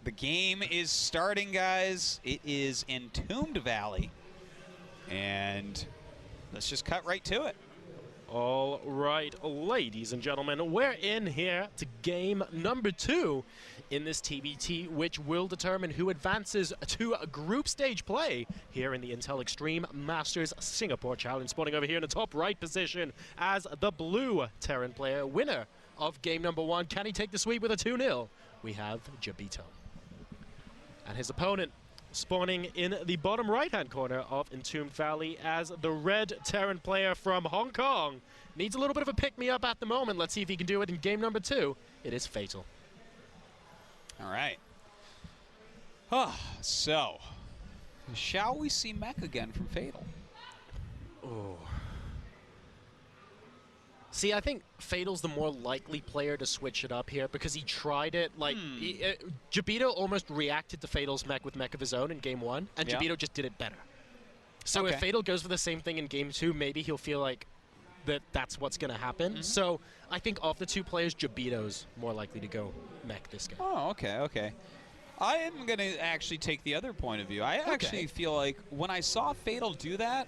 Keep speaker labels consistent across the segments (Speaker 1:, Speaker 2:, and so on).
Speaker 1: The game is starting, guys. It is Entombed Valley. And let's just cut right to it.
Speaker 2: All right, ladies and gentlemen, we're in here to game number 2 in this TBT, which will determine who advances to a group stage play here in the Intel Extreme Masters Singapore Challenge. Spawning over here in the top right position as the blue Terran player, winner of game number 1. Can he take the sweep with a 2-0? We have Jabito. And his opponent spawning in the bottom right-hand corner of Entombed Valley as the red Terran player from Hong Kong. Needs a little bit of a pick-me-up at the moment. Let's see if he can do it in game number 2. It is Fatal.
Speaker 1: All right. So, shall we see mech again from Fatal?
Speaker 2: Oh. See, I think Fatal's the more likely player to switch it up here because he tried it. Like, Jabito almost reacted to Fatal's mech with mech of his own in game 1, and Jabito just did it better. So if Fatal goes for the same thing in game 2, maybe he'll feel like that's what's going to happen. So I think of the two players, Jabito's more likely to go mech this game.
Speaker 1: Oh, okay. I am going to actually take the other point of view. I actually feel like when I saw Fatal do that,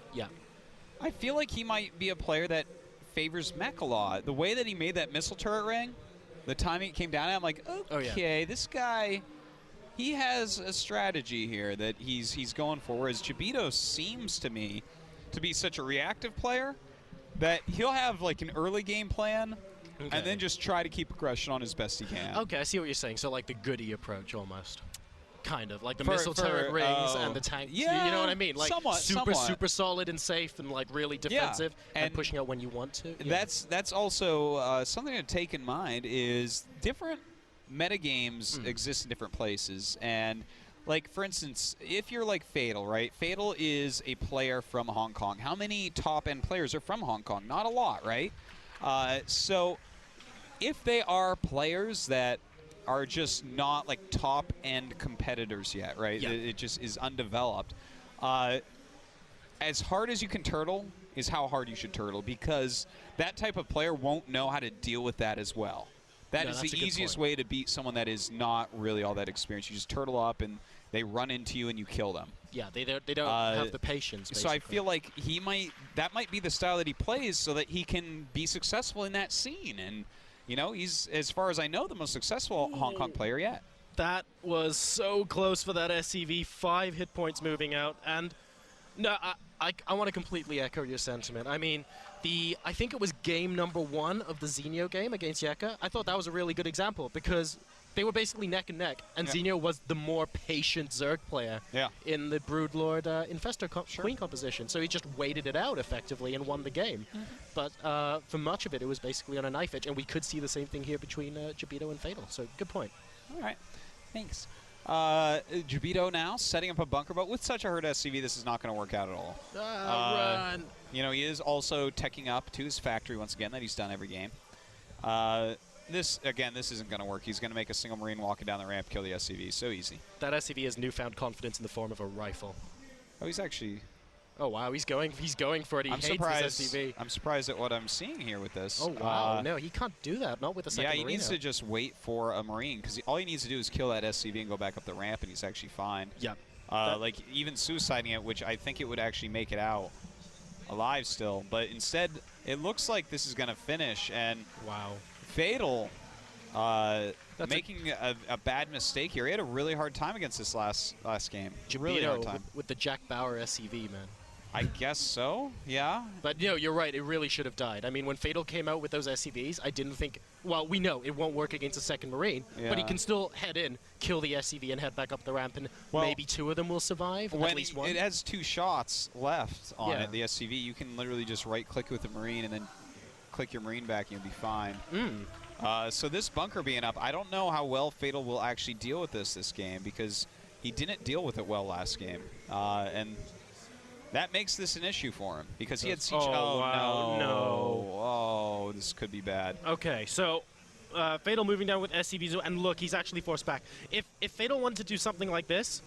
Speaker 1: I feel like he might be a player that favors mech a lot. The way that he made that missile turret ring, the timing it came down, I'm like, okay, this guy, he has a strategy here that he's going for. Whereas Jabito seems to me to be such a reactive player that he'll have like an early game plan and then just try to keep aggression on as best he can.
Speaker 2: Okay, I see what you're saying. So like the goody approach almost. Kind of like the missile turret rings and the tank.
Speaker 1: Yeah,
Speaker 2: you know what I mean? Like
Speaker 1: somewhat.
Speaker 2: super solid and safe and like really defensive and pushing out when you want to.
Speaker 1: That's also something to take in mind is different metagames exist in different places. And like for instance, if you're like Fatal, right? Fatal is a player from Hong Kong. How many top end players are from Hong Kong? Not a lot, right? So if they are players that are just not like top-end competitors yet, right? It just is undeveloped. As hard as you can turtle is how hard you should turtle because that type of player won't know how to deal with that as well. That is the easiest way to beat someone that is not really all that experienced. You just turtle up and they run into you and you kill them. Yeah,
Speaker 2: they don't have the patience, basically.
Speaker 1: So I feel like that might be the style that he plays so that he can be successful in that scene. And you know, he's, as far as I know, the most successful Hong Kong player yet.
Speaker 2: That was so close for that SCV. 5 hit points moving out. And no, I want to completely echo your sentiment. I mean, I think it was game number 1 of the Zenio game against Yeka. I thought that was a really good example because they were basically neck and neck, and Zenio was the more patient Zerg player in the Broodlord Infestor Queen composition. So he just waited it out effectively and won the game. But for much of it, it was basically on a knife edge, and we could see the same thing here between Jabito and Fatal. So good point.
Speaker 1: All right, thanks. Jabito now setting up a bunker, but with such a hurt SCV, this is not going to work out at all.
Speaker 2: Run!
Speaker 1: You know, he is also teching up to his factory once again that he's done every game. This isn't going to work. He's going to make a single Marine walking down the ramp, kill the SCV. So easy.
Speaker 2: That SCV has newfound confidence in the form of a rifle.
Speaker 1: Oh, he's actually...
Speaker 2: Oh, wow. He's going for it. He hates his SCV.
Speaker 1: I'm surprised at what I'm seeing here with this.
Speaker 2: Oh, wow. No, he can't do that. Not with a second
Speaker 1: Marine. Yeah, he needs to just wait for a Marine, because all he needs to do is kill that SCV and go back up the ramp, and he's actually fine.
Speaker 2: Yeah.
Speaker 1: Like, even suiciding it, which I think it would actually make it out alive still. But instead, it looks like this is going to finish, and...
Speaker 2: Wow.
Speaker 1: Fatal... making a bad mistake here. He had a really hard time against this last game.
Speaker 2: Jabito
Speaker 1: really hard time.
Speaker 2: With the Jack Bauer SCV, man.
Speaker 1: I guess so, yeah.
Speaker 2: But, you know, you're right. It really should have died. I mean, when Fatal came out with those SCVs, I didn't think... Well, we know it won't work against a second Marine, but he can still head in, kill the SCV, and head back up the ramp, and maybe 2 of them will survive, at least 1.
Speaker 1: It has 2 shots left on it, the SCV. You can literally just right-click with the Marine and then click your Marine back, and you'll be fine. So this bunker being up, I don't know how well Fatal will actually deal with this game because he didn't deal with it well last game. And that makes this an issue for him because he had siege. Oh, this could be bad.
Speaker 2: Okay, so Fatal moving down with SCVs, and look, he's actually forced back. If Fatal wanted to do something like this,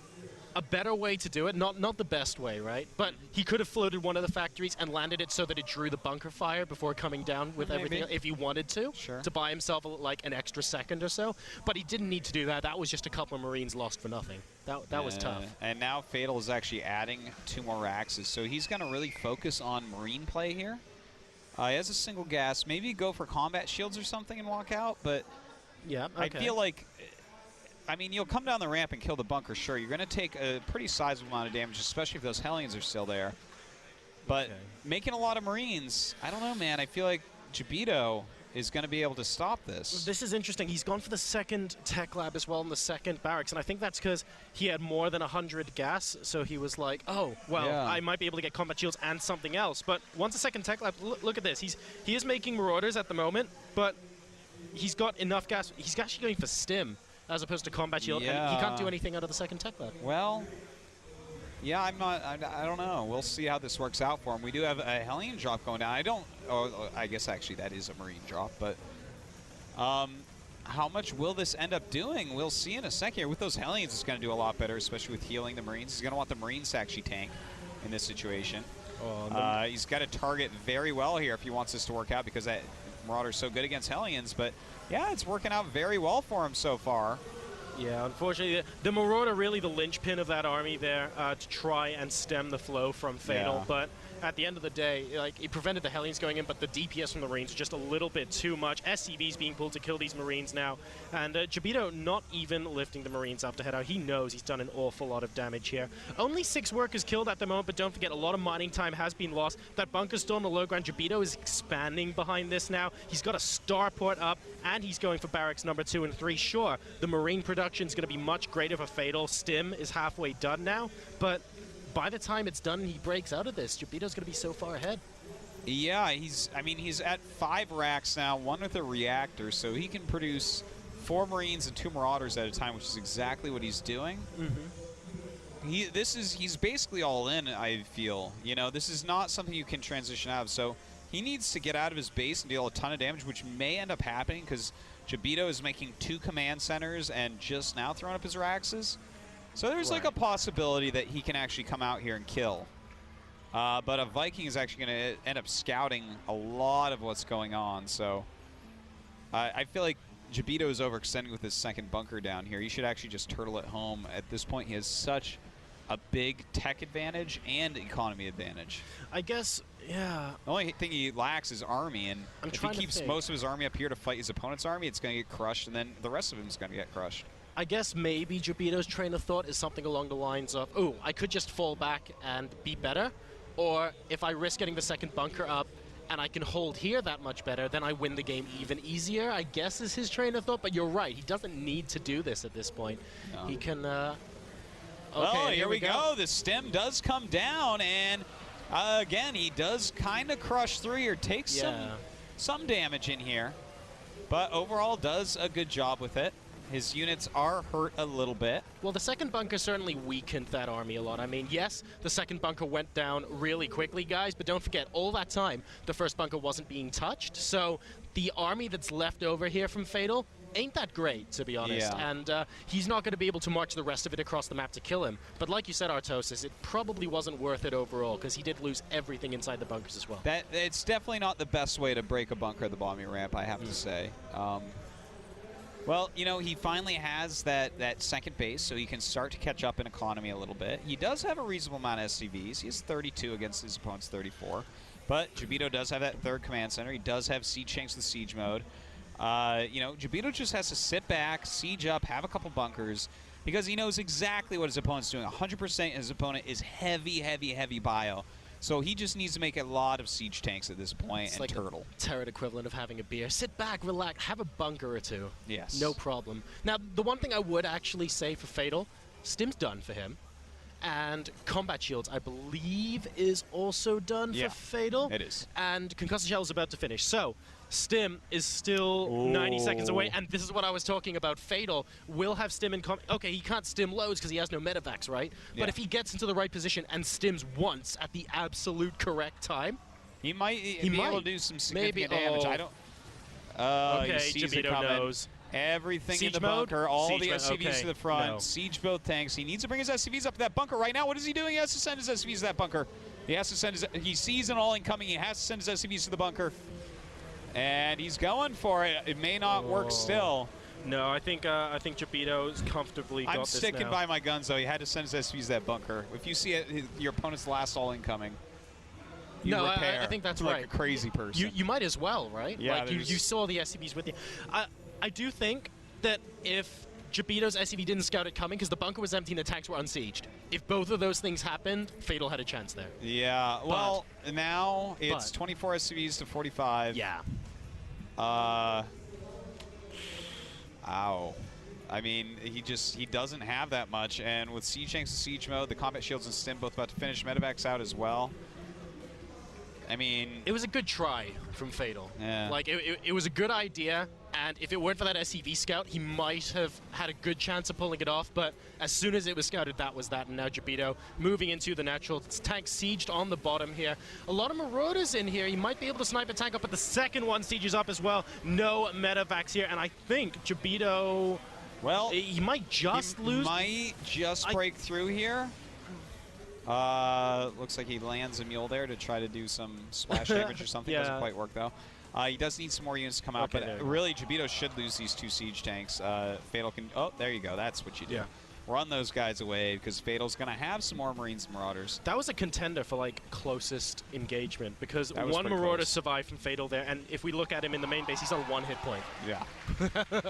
Speaker 2: a better way to do it. Not the best way, right? But he could have floated one of the factories and landed it so that it drew the bunker fire before coming down with everything, if he wanted to, to buy himself like an extra second or so. But he didn't need to do that. That was just a couple of Marines lost for nothing. That was tough.
Speaker 1: And now Fatal is actually adding 2 more axes, so he's going to really focus on Marine play here. He has a single gas. Maybe go for combat shields or something and walk out, but
Speaker 2: yeah, okay.
Speaker 1: I feel like, I mean, you'll come down the ramp and kill the bunker, sure. You're going to take a pretty sizable amount of damage, especially if those Hellions are still there. But making a lot of Marines, I don't know, man. I feel like Jabito is going to be able to stop this.
Speaker 2: This is interesting. He's gone for the second tech lab as well in the second barracks, and I think that's because he had more than 100 gas, so he was like, oh, well, I might be able to get combat shields and something else. But once the second tech lab, look at this. He is making Marauders at the moment, but he's got enough gas. He's actually going for stim as opposed to combat shield, and he can't do anything out of the second tech lab.
Speaker 1: Well, yeah, I don't know. We'll see how this works out for him. We do have a Hellion drop going down. I guess actually that is a Marine drop, but how much will this end up doing? We'll see in a second here. With those Hellions, it's going to do a lot better, especially with healing the Marines. He's going to want the Marines to actually tank in this situation. He's got to target very well here if he wants this to work out, because that Marauder's so good against Hellions, but yeah, it's working out very well for him so far.
Speaker 2: Yeah, unfortunately, the Marauder really the linchpin of that army there to try and stem the flow from Fatal, but at the end of the day, like, it prevented the Hellions going in, but the DPS from the Marines just a little bit too much. SCV's being pulled to kill these Marines now, and Jabito not even lifting the Marines up to head out. He knows he's done an awful lot of damage here. Only 6 workers killed at the moment, but don't forget, a lot of mining time has been lost. That bunker's still on the low ground. Jabito is expanding behind this now. He's got a starport up, and he's going for barracks number 2 and 3. Sure, the Marine production is going to be much greater for Fatal. Stim is halfway done now, but by the time it's done and he breaks out of this, Jabito's going to be so far ahead.
Speaker 1: Yeah, he's at 5 racks now, 1 with a reactor, so he can produce 4 Marines and 2 Marauders at a time, which is exactly what he's doing. He's basically all in, I feel. You know, this is not something you can transition out of, so he needs to get out of his base and deal a ton of damage, which may end up happening because Jabito is making 2 command centers and just now throwing up his Raxes. So there's like a possibility that he can actually come out here and kill. But a Viking is actually going to end up scouting a lot of what's going on. So I feel like Jabito is overextending with his second bunker down here. He should actually just turtle it home. At this point, he has such a big tech advantage and economy advantage.
Speaker 2: I guess, yeah.
Speaker 1: The only thing he lacks is army, and if he keeps most of his army up here to fight his opponent's army, it's going to get crushed, and then the rest of him is going to get crushed.
Speaker 2: I guess maybe Jabito's train of thought is something along the lines of, oh, I could just fall back and be better, or if I risk getting the second bunker up and I can hold here that much better, then I win the game even easier, I guess is his train of thought. But you're right, he doesn't need to do this at this point. No. He can...
Speaker 1: well, here we go. The stem does come down, and again, he does kind of crush through here, takes some damage in here, but overall does a good job with it. His units are hurt a little bit.
Speaker 2: Well, the second bunker certainly weakened that army a lot. I mean, yes, the second bunker went down really quickly, guys, but don't forget, all that time, the first bunker wasn't being touched. So the army that's left over here from Fatal ain't that great, to be honest. Yeah. And he's not going to be able to march the rest of it across the map to kill him. But like you said, Artosis, it probably wasn't worth it overall, because he did lose everything inside the bunkers as well.
Speaker 1: It's definitely not the best way to break a bunker at the bombing ramp, I have to say. Well, you know, he finally has that second base, so he can start to catch up in economy a little bit. He does have a reasonable amount of SCVs. He has 32 against his opponent's 34. But Jabito does have that third command center. He does have siege tanks with siege mode. You know, Jabito just has to sit back, siege up, have a couple bunkers, because he knows exactly what his opponent's doing. 100% his opponent is heavy, heavy, heavy bio. So he just needs to make a lot of siege tanks at this point and like turtle.
Speaker 2: It's like a turret equivalent of having a beer. Sit back, relax, have a bunker or 2.
Speaker 1: Yes.
Speaker 2: No problem. Now, the one thing I would actually say for Fatal, Stim's done for him. And combat shields, I believe, is also done for Fatal.
Speaker 1: It is.
Speaker 2: And concussive shell is about to finish. So Stim is still 90 seconds away, and this is what I was talking about. Fatal will have Stim in okay, he can't Stim loads because he has no medevacs, right? Yeah. But if he gets into the right position and Stims once at the absolute correct time,
Speaker 1: he might be able to do some significant damage. I don't...
Speaker 2: okay, Jabito knows.
Speaker 1: Everything
Speaker 2: Siege
Speaker 1: in the
Speaker 2: mode?
Speaker 1: bunker, all
Speaker 2: Siege
Speaker 1: the
Speaker 2: mode,
Speaker 1: SCVs
Speaker 2: okay.
Speaker 1: to the front,
Speaker 2: No.
Speaker 1: siege both tanks. He needs to bring his SCVs up to that bunker right now. What is he doing? He has to send his SCVs to that bunker. He has to send his, he sees an all incoming. He has to send his SCVs to the bunker. And he's going for it. It may not work still.
Speaker 2: No, I think Jabito's comfortably got
Speaker 1: I'm
Speaker 2: this
Speaker 1: sticking
Speaker 2: now.
Speaker 1: by my guns, though. He had to send his SCVs to that bunker. If you see it, your opponent's last all incoming, you
Speaker 2: No,
Speaker 1: repair
Speaker 2: I think that's
Speaker 1: like
Speaker 2: right.
Speaker 1: a crazy person.
Speaker 2: You might as well, right?
Speaker 1: Yeah,
Speaker 2: like you saw the SCVs with you. I do think that if Jabito's SCV didn't scout it coming, because the bunker was empty and the tanks were unsieged, if both of those things happened, Fatal had a chance there.
Speaker 1: Yeah, well, now it's 24 SCVs to 45.
Speaker 2: Yeah.
Speaker 1: Ow. I mean, he doesn't have that much, and with siege tanks and siege mode, the combat shields and stim both about to finish, medevacs out as well. I mean,
Speaker 2: it was a good try from Fatal.
Speaker 1: Yeah.
Speaker 2: Like it was a good idea, and if it weren't for that SCV scout, he might have had a good chance of pulling it off. But as soon as it was scouted, that was that. And now Jabito moving into the natural tank, sieged on the bottom here. A lot of Marauders in here. He might be able to snipe a tank up, but the second one sieges up as well. No medevacs here, and I think Jabito.
Speaker 1: Well,
Speaker 2: he might just lose.
Speaker 1: Might just break through here. Looks like he lands a mule there to try to do some splash damage or something. Doesn't quite work though. He does need some more units to come out, but really Jabito should lose these two siege tanks. Fatal can. Oh, there you go. That's what you do.
Speaker 2: Yeah.
Speaker 1: Run those guys away because Fatal's going to have some more Marines and Marauders.
Speaker 2: That was a contender for like closest engagement because
Speaker 1: That was
Speaker 2: one
Speaker 1: pretty
Speaker 2: Marauder
Speaker 1: close.
Speaker 2: survived from Fatal there, and if we look at him in the main base, he's on 1 hit point.
Speaker 1: Yeah.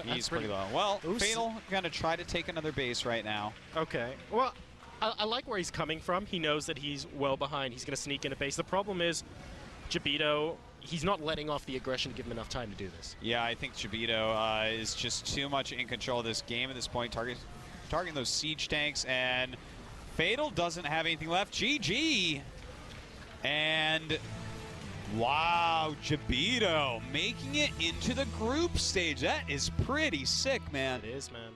Speaker 1: He's pretty low. Well,
Speaker 2: Ooh,
Speaker 1: Fatal going to try to take another base right now.
Speaker 2: Okay. Well, I like where he's coming from. He knows that he's well behind. He's going to sneak in a base. The problem is Jabito, he's not letting off the aggression to give him enough time to do this.
Speaker 1: Yeah, I think Jabito is just too much in control of this game at this point, targeting those siege tanks, and Fatal doesn't have anything left. GG. And wow, Jabito making it into the group stage. That is pretty sick, man.
Speaker 2: It is, man.